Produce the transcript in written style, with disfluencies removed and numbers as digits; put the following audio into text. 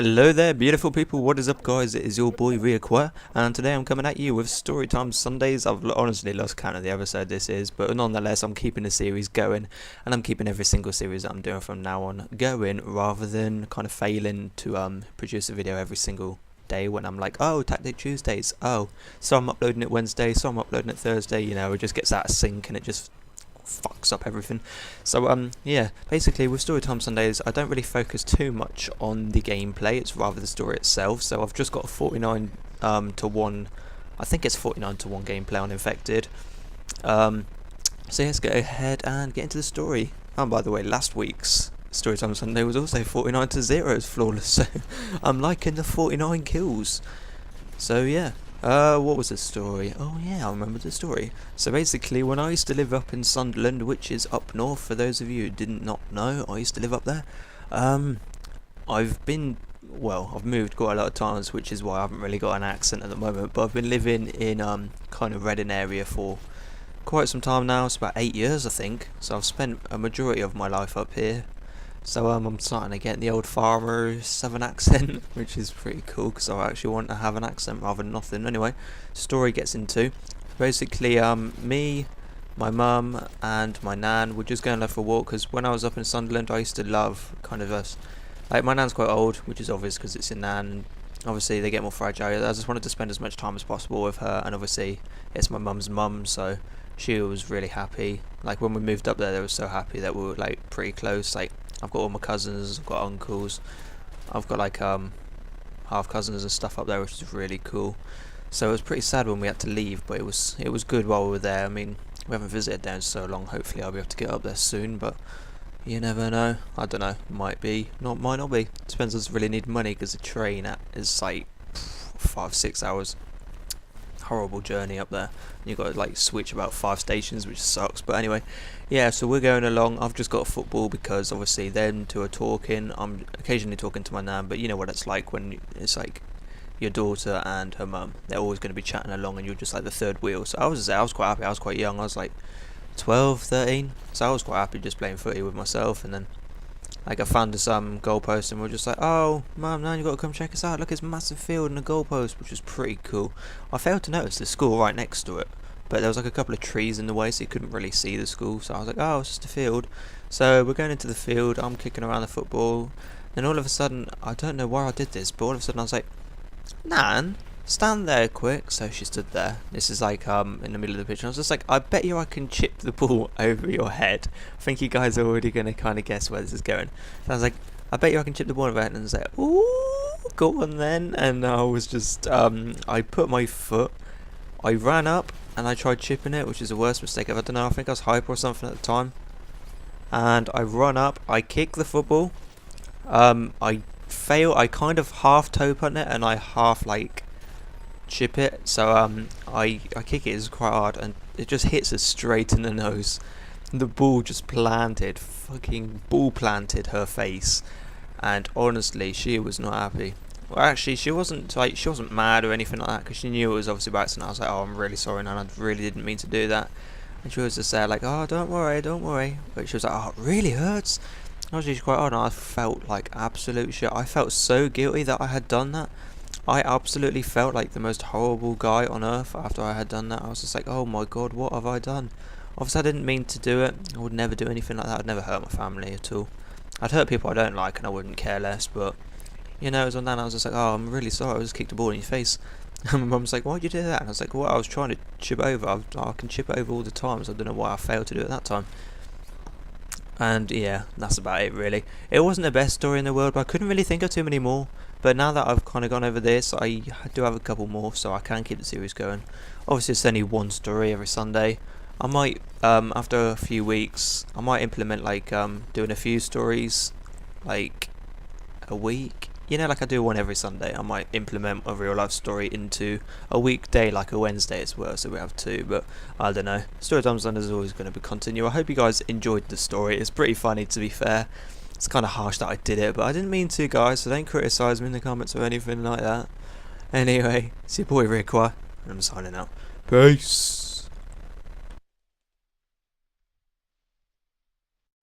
Hello there, beautiful people. What is up, guys? It is your boy Reaquire, and today I'm coming at you with Storytime Sundays. I've honestly lost count of the episode this is, but nonetheless, I'm keeping the series going, and I'm keeping every single series that I'm doing from now on going, rather than kind of failing to produce a video every single day when I'm like, oh, Tactic Tuesdays. Oh, so I'm uploading it Wednesday, so I'm uploading it Thursday. You know, it just gets out of sync and it just fucks up everything. So yeah, basically with Storytime Sundays I don't really focus too much on the gameplay, it's rather the story itself. So I've just got a 49 to 1, I think it's 49 to 1 gameplay on Infected. So yeah, let's go ahead and get into the story. And by the way, last week's Storytime Sunday was also 49 to 0, it's flawless, so I'm liking the 49 kills. So yeah, what was the story? Oh yeah, I remember the story. So basically, when I used to live up in Sunderland, which is up north, for those of you who did not know, I used to live up there. I've moved quite a lot of times, which is why I haven't really got an accent at the moment, but I've been living in kind of Reading area for quite some time now. It's about 8 years, I think, so I've spent a majority of my life up here. So I'm starting to get the old farmer southern accent, which is pretty cool because I actually want to have an accent rather than nothing. Anyway, story gets into basically me, my mum and my nan were just going for a walk, because when I was up in Sunderland I used to love kind of us, like my nan's quite old, which is obvious because it's a nan and obviously they get more fragile. I just wanted to spend as much time as possible with her, and obviously it's my mum's mum, so she was really happy. Like when we moved up there, they were so happy that we were like pretty close. Like I've got all my cousins, I've got uncles, I've got like half cousins and stuff up there, which is really cool. So it was pretty sad when we had to leave, but it was good while we were there. I mean, we haven't visited there in so long. Hopefully I'll be able to get up there soon, but you never know. I don't know, might be, might not be. Depends. I really need money because the train is like 5-6 hours. Horrible journey up there. You got to like switch about 5 stations, which sucks. But anyway, yeah, so we're going along. I've just got football because obviously them two are talking. I'm occasionally talking to my nan, but you know what it's like when it's like your daughter and her mum. They're always going to be chatting along and you're just like the third wheel. So I was quite happy. I was quite young. I was like 12, 13, so I was quite happy just playing footy with myself. And then like I found this goalpost and we're just like, oh mum, now you got to come check us out, look, it's a massive field and a goalpost, which was pretty cool. I failed to notice the school right next to it, but there was like a couple of trees in the way so you couldn't really see the school, so I was like, oh, it's just a field. So we're going into the field, I'm kicking around the football, then all of a sudden, I don't know why I did this, but all of a sudden I was like, Nan, stand there quick. So she stood there. This is like in the middle of the pitch, and I was just like, I bet you I can chip the ball over your head. I think you guys are already going to kind of guess where this is going. So I was like, I bet you I can chip the ball over your head, and I was like, ooh, go on then. And I was just I put my foot, I ran up and I tried chipping it, which is the worst mistake ever. I don't know, I think I was hyper or something at the time, and I run up, I kick the football, I fail, I kind of half toe punt it and I half like chip it, so I kick it, it's quite hard and it just hits her straight in the nose. The ball just planted, fucking ball planted her face, and honestly she was not happy. Well, actually she wasn't mad or anything like that, because she knew it was obviously by accident. I was like, oh, I'm really sorry, and I really didn't mean to do that. And she was just there like, oh, don't worry, but she was like, oh, it really hurts. I was just quite hard, and I felt like absolute shit. I felt so guilty that I had done that. I absolutely felt like the most horrible guy on earth after I had done that. I was just like, oh my god, what have I done? Obviously I didn't mean to do it. I would never do anything like that. I'd never hurt my family at all. I'd hurt people I don't like and I wouldn't care less, but you know, it was on that and I was just like, oh, I'm really sorry, I just kicked a ball in your face. And my mum's like, why'd you do that? And I was like, well, I was trying to chip over. I can chip over all the time, so I don't know why I failed to do it at that time. And yeah, that's about it really. It wasn't the best story in the world, but I couldn't really think of too many more. But now that I've kind of gone over this, I do have a couple more, so I can keep the series going. Obviously it's only one story every Sunday. I might, after a few weeks, I might implement like doing a few stories like a week. You know, like I do one every Sunday. I might implement a real life story into a weekday, like a Wednesday as well, so we have two. But I don't know, Storytime Sunday is always going to continue. I hope you guys enjoyed the story. It's pretty funny, to be fair. It's kind of harsh that I did it, but I didn't mean to, guys, so don't criticise me in the comments or anything like that. Anyway, it's your boy Reaquire, and I'm signing out. Peace.